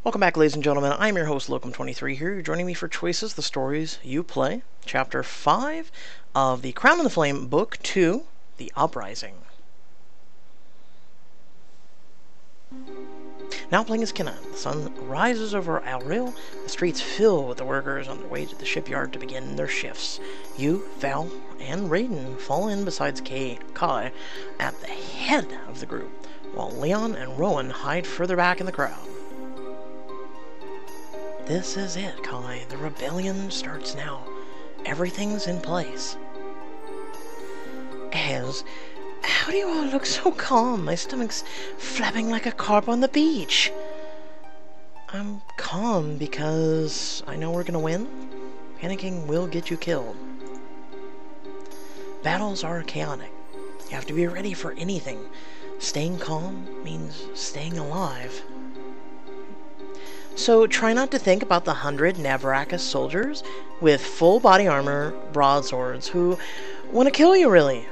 Welcome back, ladies and gentlemen. I'm your host, Locum23 here. You're joining me for Choices, the Stories You Play, Chapter 5 of the Crown and the Flame, Book 2, The Uprising. Now playing as Kenna. The sun rises over Alril. The streets fill with the workers on their way to the shipyard to begin their shifts. You, Val, and Raiden fall in besides Kai at the head of the group, while Leon and Rowan hide further back in the crowd. This is it, Kai. The rebellion starts now. Everything's in place. Az, how do you all look so calm? My stomach's flapping like a carp on the beach. I'm calm because I know we're gonna win. Panicking will get you killed. Battles are chaotic. You have to be ready for anything. Staying calm means staying alive. So try not to think about the 100 Navrakas soldiers with full body armor, broadswords, who want to kill you really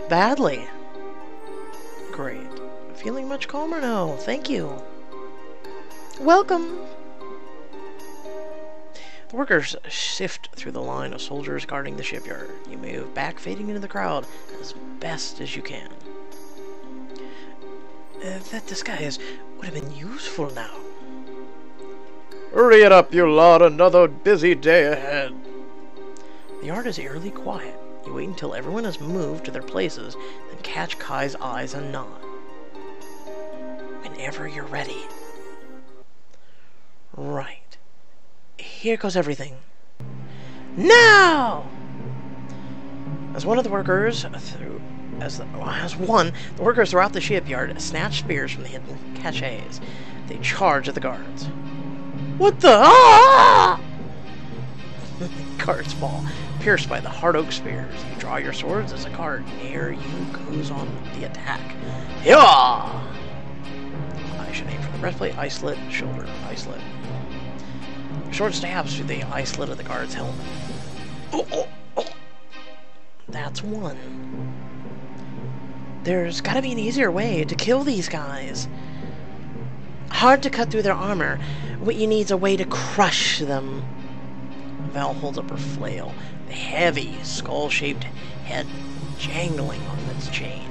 badly. Great. Feeling much calmer now. Thank you. Welcome. The workers sift through the line of soldiers guarding the shipyard. You move back, fading into the crowd as best as you can. That disguise would have been useful now. Hurry it up, you lot. Another busy day ahead. The yard is eerily quiet. You wait until everyone has moved to their places, then catch Kai's eyes and nod. Whenever you're ready. Right. Here goes everything. Now! As one of the workers the workers throughout the shipyard snatch spears from the hidden caches. They charge at the guards. What the? Ah! Guards fall, pierced by the hard oak spears. You draw your swords as a guard near you goes on the attack. Yeah! I should aim for the breastplate, eye slit, shoulder, eye slit. Short stabs through the eye slit of the guard's helmet. Oh! That's one. There's gotta be an easier way to kill these guys. Hard to cut through their armor. What you need is a way to crush them. Val holds up her flail, the heavy, skull-shaped head jangling on its chain.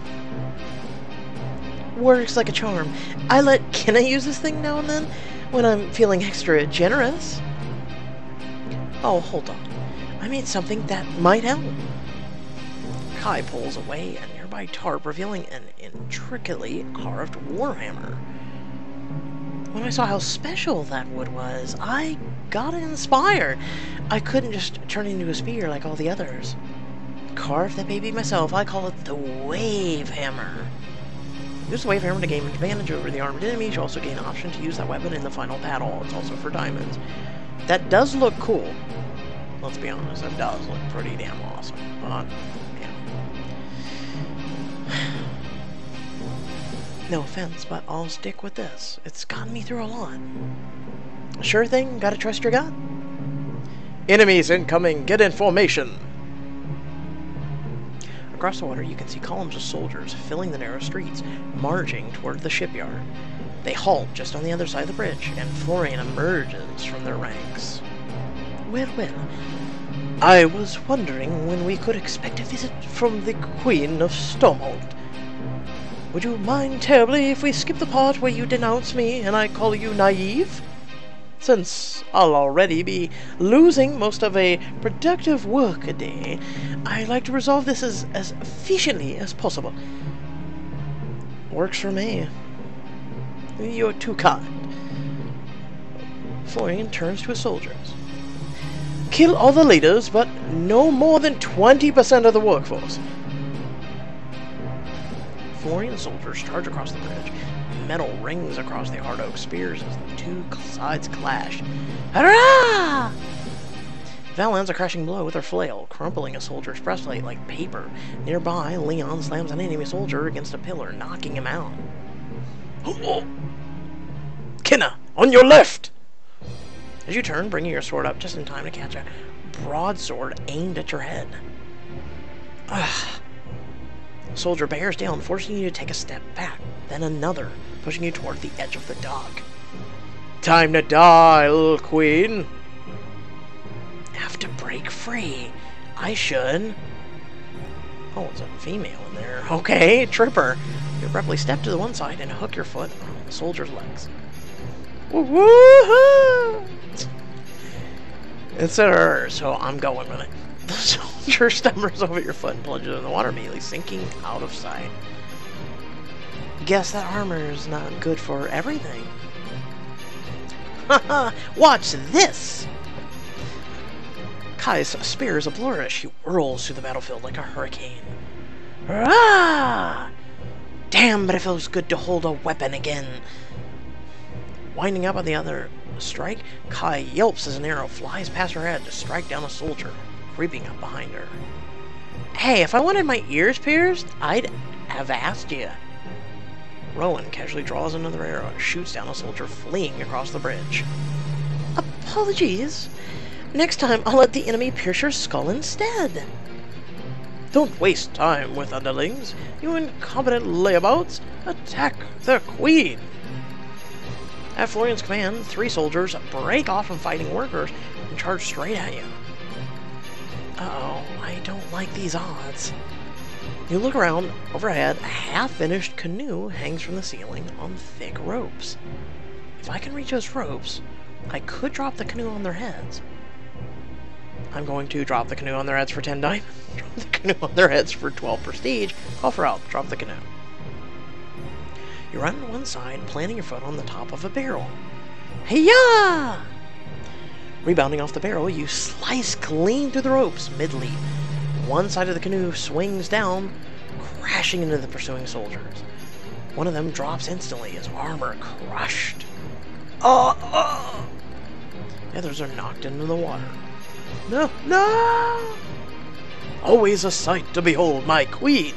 Works like a charm. I let Kenna use this thing now and then, when I'm feeling extra generous. Oh, hold on. I made something that might help. Kai pulls away a nearby tarp, revealing an intricately carved warhammer. When I saw how special that wood was, I got inspired. I couldn't just turn it into a spear like all the others. Carved that baby myself. I call it the Wave Hammer. Use the Wave Hammer to gain advantage over the armored enemies. You also gain an option to use that weapon in the final battle. It's also for diamonds. That does look cool. Let's be honest, that does look pretty damn awesome. But, yeah. No offense, but I'll stick with this. It's gotten me through a lot. Sure thing, gotta trust your gut. Enemies incoming. Get in formation. Across the water, you can see columns of soldiers filling the narrow streets, marching toward the shipyard. They halt just on the other side of the bridge, and Florian emerges from their ranks. Well, I was wondering when we could expect a visit from the Queen of Stormhold. Would you mind terribly if we skip the part where you denounce me and I call you naive? Since I'll already be losing most of a productive work a day, I'd like to resolve this as efficiently as possible. Works for me. You're too kind. Florian turns to his soldiers. Kill all the leaders, but no more than 20% of the workforce. Florian soldiers charge across the bridge. Metal rings across the hard oak spears as the two sides clash. Hurrah! Val lands a crashing blow with her flail, crumpling a soldier's breastplate like paper. Nearby, Leon slams an enemy soldier against a pillar, knocking him out. Oh. Kenna, on your left! As you turn, bringing your sword up just in time to catch a broadsword aimed at your head. Soldier bears down, forcing you to take a step back, then another, pushing you toward the edge of the dock. Time to die, little queen. Have to break free. I should. Oh, it's a female in there. Okay, tripper. You abruptly step to the one side and hook your foot on the soldier's legs. Woohoo! It's her, so I'm going with it. The soldier stumbers over your foot and plunges in the water, immediately sinking out of sight. Guess that armor's not good for everything. Haha! Watch this! Kai's spear is a flourish. He whirls through the battlefield like a hurricane. Hurrah! Damn, but it feels good to hold a weapon again. Winding up on the other strike, Kai yelps as an arrow flies past her head to strike down a soldier, creeping up behind her. Hey, if I wanted my ears pierced, I'd have asked you. Rowan casually draws another arrow and shoots down a soldier fleeing across the bridge. Apologies. Next time, I'll let the enemy pierce your skull instead. Don't waste time with underlings, you incompetent layabouts. Attack the queen. At Florian's command, 3 soldiers break off from fighting workers and charge straight at you. Uh-oh, I don't like these odds. You look around. Overhead, a half-finished canoe hangs from the ceiling on thick ropes. If I can reach those ropes, I could drop the canoe on their heads. I'm going to drop the canoe on their heads for 10 diamond. Drop the canoe on their heads for 12 prestige. Call for help. Drop the canoe. You run to one side, planting your foot on the top of a barrel. Hey-ya! Rebounding off the barrel, you slice clean through the ropes mid-leap. One side of the canoe swings down, crashing into the pursuing soldiers. One of them drops instantly, his armor crushed. The others are knocked into the water. No, no! Always a sight to behold, my queen.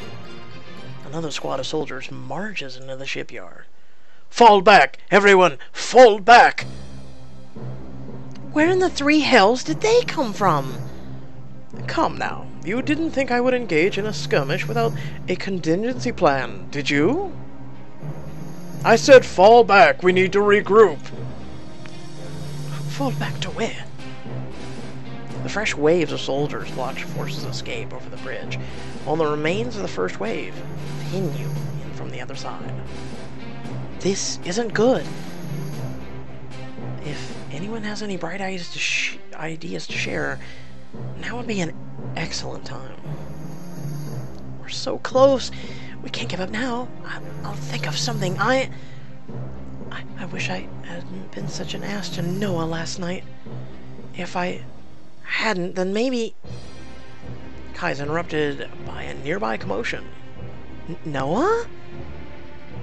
Another squad of soldiers marches into the shipyard. Fall back, everyone! Fall back! Where in the 3 hells did they come from? Come now, you didn't think I would engage in a skirmish without a contingency plan, did you? I said fall back, we need to regroup. Fall back to where? The fresh waves of soldiers watch forces escape over the bridge, while the remains of the first wave continue in from the other side. This isn't good. If anyone has any bright ideas to share, now would be an excellent time. We're so close. We can't give up now. I'll think of something. I wish I hadn't been such an ass to Noah last night. If I hadn't, then maybe... Kai's interrupted by a nearby commotion. Noah?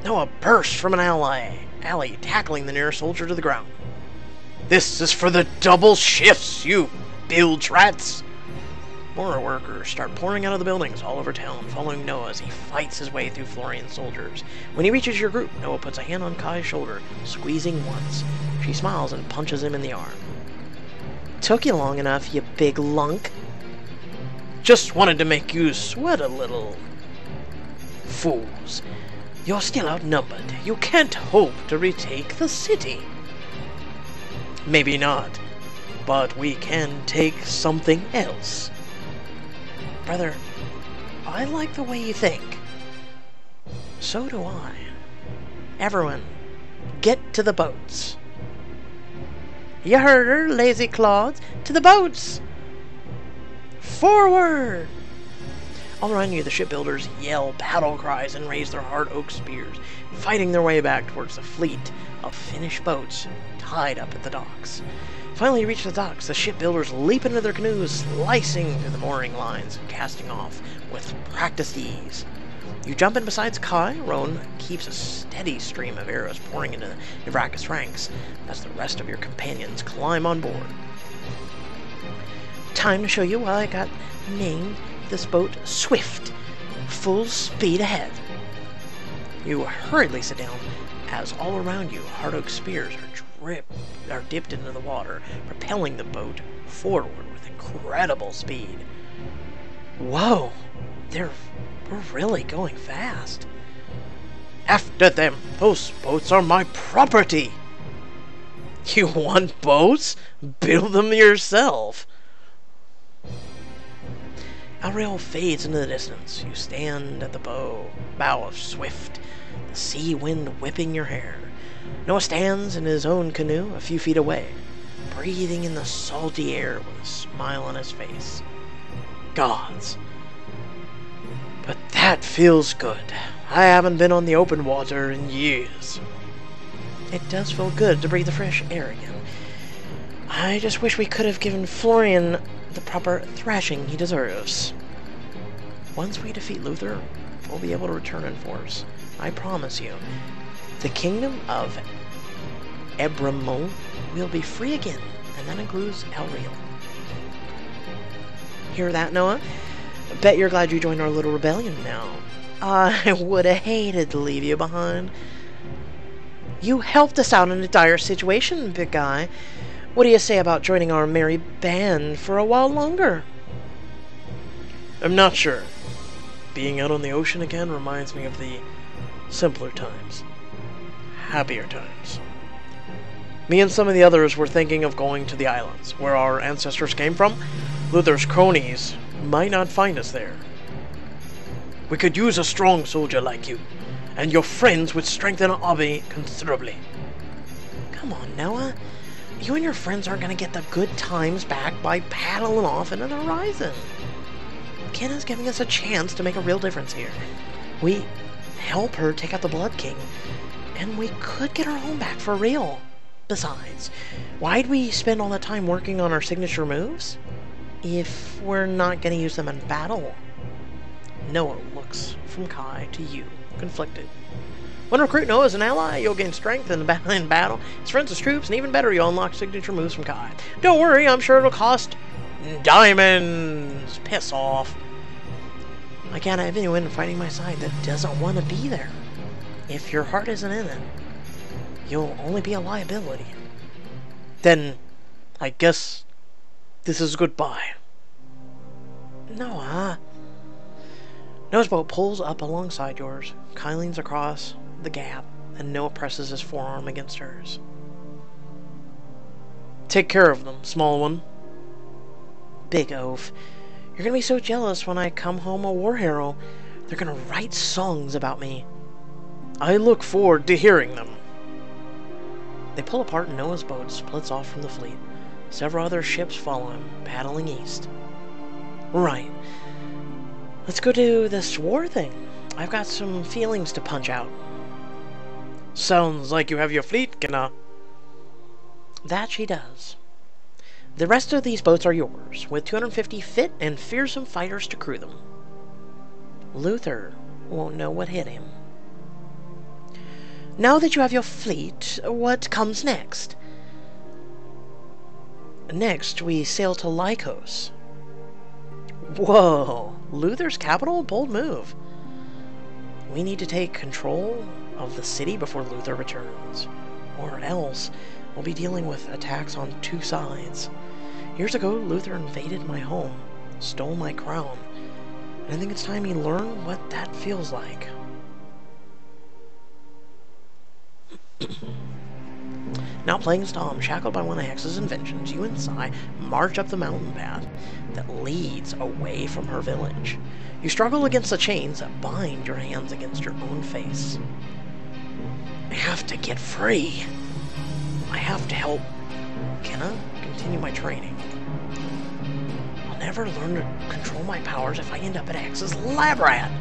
Noah bursts from an alley, tackling the nearest soldier to the ground. This is for the double shifts, you bilge rats! More workers start pouring out of the buildings all over town, following Noah as he fights his way through Florian's soldiers. When he reaches your group, Noah puts a hand on Kai's shoulder, squeezing once. She smiles and punches him in the arm. Took you long enough, you big lunk. Just wanted to make you sweat a little. Fools. You're still outnumbered. You can't hope to retake the city. Maybe not, but we can take something else. Brother, I like the way you think. So do I. Everyone, get to the boats. You heard her, lazy clods. To the boats! Forward! All around you, the shipbuilders yell battle cries and raise their hard oak spears, fighting their way back towards the fleet of Finnish boats tied up at the docks. Finally, you reach the docks. The shipbuilders leap into their canoes, slicing through the mooring lines and casting off with practiced ease. You jump in beside Kai. Roan keeps a steady stream of arrows pouring into Navrakas' ranks as the rest of your companions climb on board. Time to show you why I got named this boat Swift. Full speed ahead. You hurriedly sit down as all around you hard oak spears are dipped into the water, propelling the boat forward with incredible speed. Whoa! We're really going fast. After them! Those boats are my property! You want boats? Build them yourself. Ariel fades into the distance. You stand at the bow of Swift, the sea wind whipping your hair. Noah stands in his own canoe a few feet away, breathing in the salty air with a smile on his face. Gods. But that feels good. I haven't been on the open water in years. It does feel good to breathe the fresh air again. I just wish we could have given Florian the proper thrashing he deserves. Once we defeat Luther, we'll be able to return in force. I promise you. The kingdom of Ebramo will be free again, and that includes El Rio. Hear that, Noah? Bet you're glad you joined our little rebellion now. I would have hated to leave you behind. You helped us out in a dire situation, big guy. What do you say about joining our merry band for a while longer? I'm not sure. Being out on the ocean again reminds me of the simpler times. Happier times. Me and some of the others were thinking of going to the islands, where our ancestors came from. Luther's cronies might not find us there. We could use a strong soldier like you, and your friends would strengthen our army considerably. Come on, Noah. You and your friends aren't going to get the good times back by paddling off into the horizon. Kenna's giving us a chance to make a real difference here. We help her take out the Blood King, and we could get her home back for real. Besides, why'd we spend all that time working on our signature moves if we're not going to use them in battle? Noah looks from Kai to you, conflicted. When recruit Noah as an ally, you'll gain strength in battle, his friends as troops, and even better, you'll unlock signature moves from Kai. Don't worry, I'm sure it'll cost diamonds. Piss off. I can't have anyone fighting my side that doesn't want to be there. If your heart isn't in it, you'll only be a liability. Then, I guess this is goodbye. Noah's boat pulls up alongside yours. Kai leans across the gap, and Noah presses his forearm against hers. Take care of them, small one. Big oaf. You're gonna be so jealous when I come home a war hero. They're gonna write songs about me. I look forward to hearing them. They pull apart and Noah's boat splits off from the fleet. Several other ships follow him, paddling east. Right. Let's go do this war thing. I've got some feelings to punch out. Sounds like you have your fleet, Kenna. That she does. The rest of these boats are yours, with 250 fit and fearsome fighters to crew them. Luther won't know what hit him. Now that you have your fleet, what comes next? Next, we sail to Lycos. Whoa! Luther's capital? Bold move. We need to take control of the city before Luther returns, or else we'll be dealing with attacks on two sides. Years ago, Luther invaded my home, stole my crown, and I think it's time he learned what that feels like. Now playing as Tom, shackled by one of Hex's inventions, you and Sai march up the mountain path that leads away from her village. You struggle against the chains that bind your hands against your own face. I have to get free. I have to help Kenna continue my training. I'll never learn to control my powers if I end up at Hex's lab rat.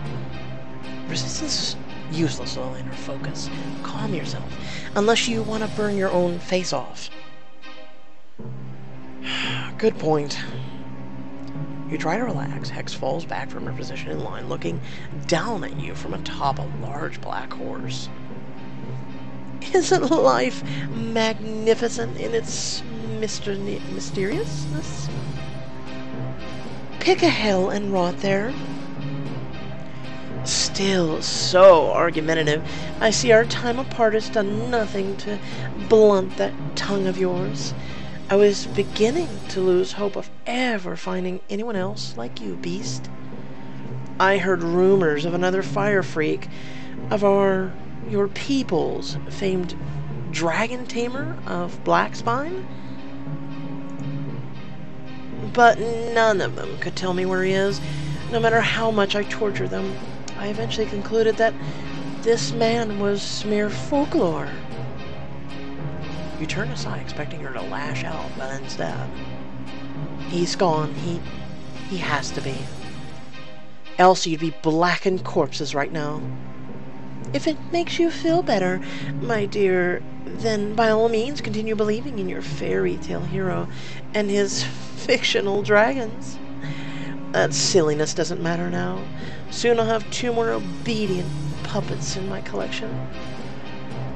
Resistance is useless without inner focus. Calm yourself, unless you want to burn your own face off. Good point. You try to relax. Hex falls back from her position in line, looking down at you from atop a large black horse. Isn't life magnificent in its mysteriousness? Pick a hell and rot there. Still so argumentative. I see our time apart has done nothing to blunt that tongue of yours. I was beginning to lose hope of ever finding anyone else like you, beast. I heard rumors of another fire freak, of your people's famed dragon tamer of Black Spine. But none of them could tell me where he is, no matter how much I tortured them. I eventually concluded that this man was mere folklore. You turn aside, expecting her to lash out, but instead, he's gone. He has to be. Else you'd be blackened corpses right now. If it makes you feel better, my dear, then by all means continue believing in your fairy tale hero and his fictional dragons. That silliness doesn't matter now. Soon I'll have 2 more obedient puppets in my collection.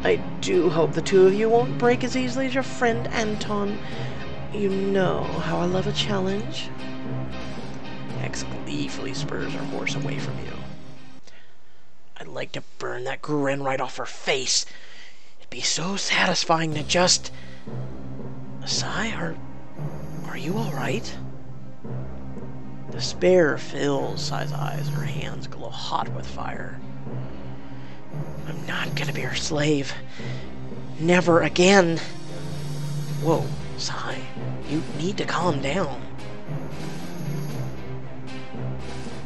I do hope the 2 of you won't break as easily as your friend Anton. You know how I love a challenge. Hex gleefully spurs her horse away from you. I'd like to burn that grin right off her face. It'd be so satisfying to just... Sigh, are you alright? Despair fills Sai's eyes. Her hands glow hot with fire. I'm not gonna be her slave. Never again. Whoa, Sai. You need to calm down.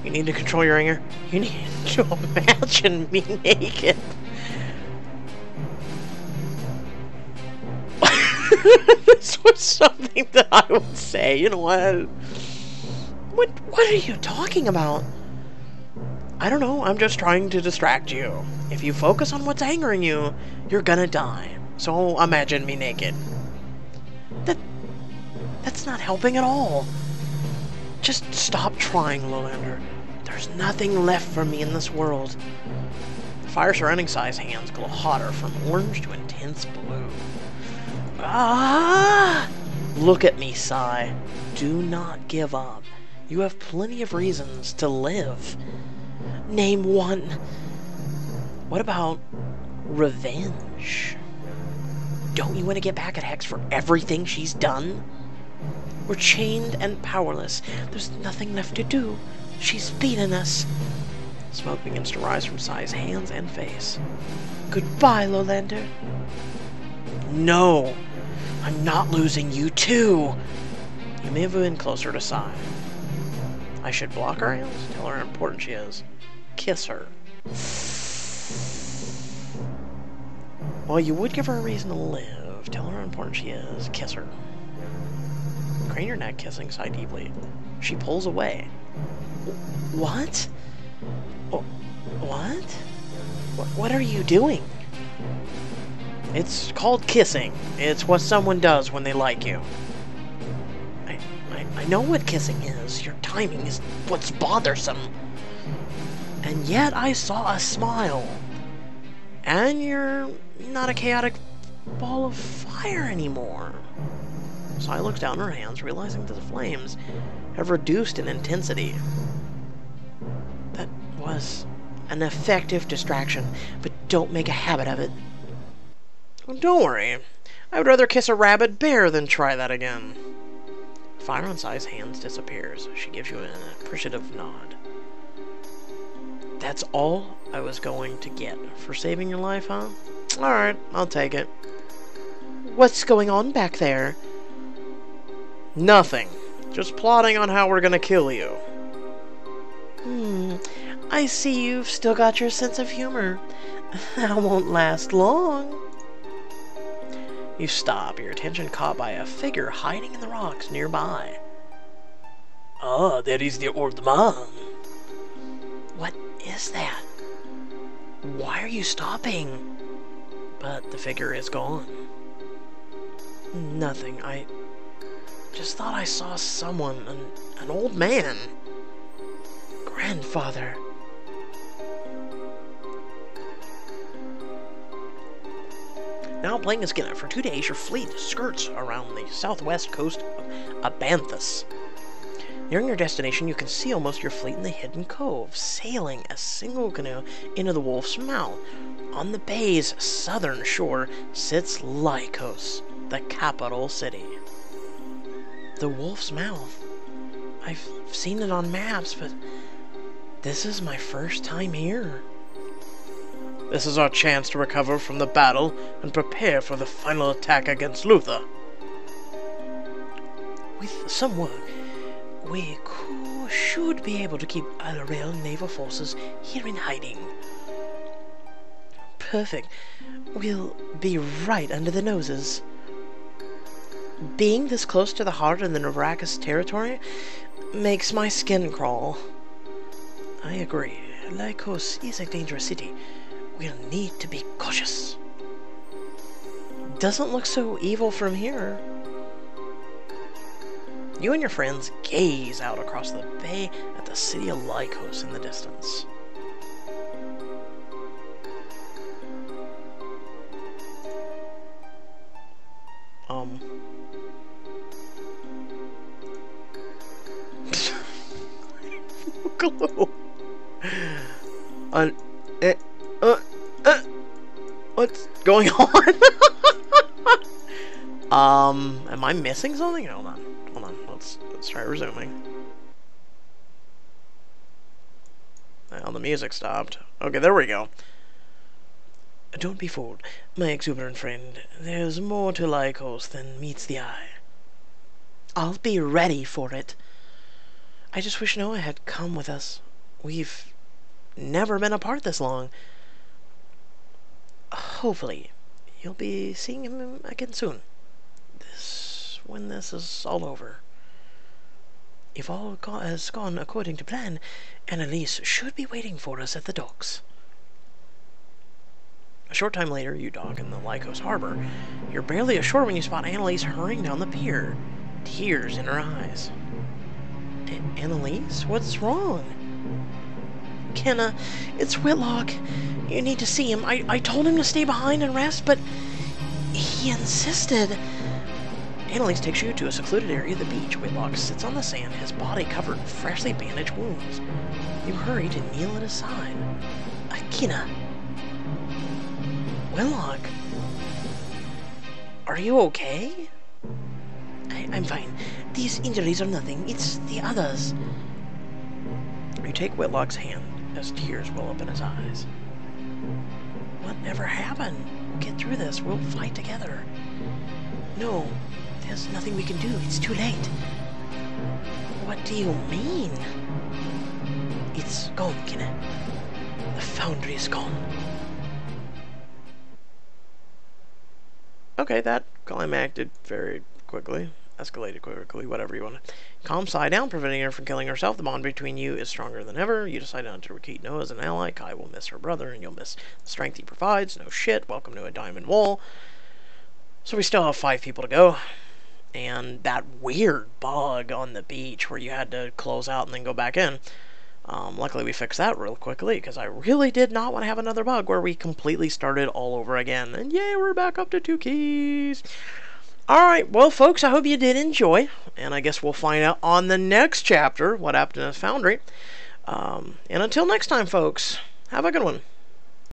You need to control your anger. You need to imagine me naked. This was something that I would say. You know what? What are you talking about? I don't know. I'm just trying to distract you. If you focus on what's angering you, you're gonna die. So imagine me naked. That's not helping at all. Just stop trying, Lolander. There's nothing left for me in this world. The fire surrounding Sai's hands glow hotter from orange to intense blue. Ah! Look at me, Sai. Do not give up. You have plenty of reasons to live. Name one. What about revenge? Don't you want to get back at Hex for everything she's done? We're chained and powerless. There's nothing left to do. She's beaten us. Smoke begins to rise from Sai's hands and face. Goodbye, Lolander. No. I'm not losing you, too. You may have been closer to Sai. I should block her hands, tell her how important she is. Kiss her. Well, you would give her a reason to live. Tell her how important she is. Kiss her. Crane your neck, kissing Sai deeply. She pulls away. What? What? What are you doing? It's called kissing. It's what someone does when they like you. I know what kissing is. Your timing is what's bothersome. And yet I saw a smile. And you're not a chaotic ball of fire anymore. Sai looks down her hands, realizing that the flames have reduced in intensity. That was an effective distraction, but don't make a habit of it. Don't worry. I would rather kiss a rabid bear than try that again. Fire on Sai's hands disappears. She gives you an appreciative nod. That's all I was going to get for saving your life, huh? Alright, I'll take it. What's going on back there? Nothing. Just plotting on how we're gonna kill you. I see you've still got your sense of humor. That won't last long. You stop, your attention caught by a figure hiding in the rocks nearby. Ah, there is the old man. What is that? Why are you stopping? But the figure is gone. Nothing. I just thought I saw someone, an old man. Grandfather. Now playing as Skinner, for 2 days your fleet skirts around the southwest coast of Abanthus. Nearing your destination, you can see almost your fleet in the hidden cove, sailing a single canoe into the Wolf's Mouth. On the bay's southern shore sits Lycos, the capital city. The Wolf's Mouth. I've seen it on maps, but this is my first time here. This is our chance to recover from the battle and prepare for the final attack against Luther. With some work, we should be able to keep Rail naval forces here in hiding. Perfect. We'll be right under the noses. Being this close to the heart of the Navrakas territory makes my skin crawl. I agree. Lycos is a dangerous city. We'll need to be cautious. Doesn't look so evil from here. You and your friends gaze out across the bay at the city of Lycos in the distance. Clue. What's going on? Am I missing something? Hold on. Let's try resuming. Well, the music stopped. Okay, there we go. Don't be fooled, my exuberant friend. There's more to Lycos than meets the eye. I'll be ready for it. I just wish Noah had come with us. We've never been apart this long. Hopefully, you'll be seeing him again soon. When this is all over. If all has gone according to plan, Annalise should be waiting for us at the docks. A short time later, you dock in the Lycos harbor. You're barely ashore when you spot Annalise hurrying down the pier, tears in her eyes. Annalise, what's wrong? Kenna, it's Whitlock. You need to see him. I told him to stay behind and rest, but he insisted. Annalise takes you to a secluded area of the beach. Whitlock sits on the sand, his body covered in freshly bandaged wounds. You hurry to kneel at his side. Kenna. Whitlock. Are you okay? I'm fine. These injuries are nothing. It's the others. You take Whitlock's hand as tears well up in his eyes. Whatever happened? We'll get through this. We'll fight together. No, there's nothing we can do. It's too late. What do you mean? It's gone, Kenna. The foundry is gone. Okay, that climacted very quickly. Escalated quickly, whatever you want to. Calm Sai down, preventing her from killing herself. The bond between you is stronger than ever. You decide not to keep Noah as an ally. Kai will miss her brother, and you'll miss the strength he provides. No shit. Welcome to a diamond wall. So we still have 5 people to go. And that weird bug on the beach where you had to close out and then go back in. Luckily we fixed that real quickly, because I really did not want to have another bug where we completely started all over again. And yay, we're back up to 2 keys. Alright, well folks, I hope you did enjoy, and I guess we'll find out on the next chapter what happened in the foundry. And until next time folks, have a good one.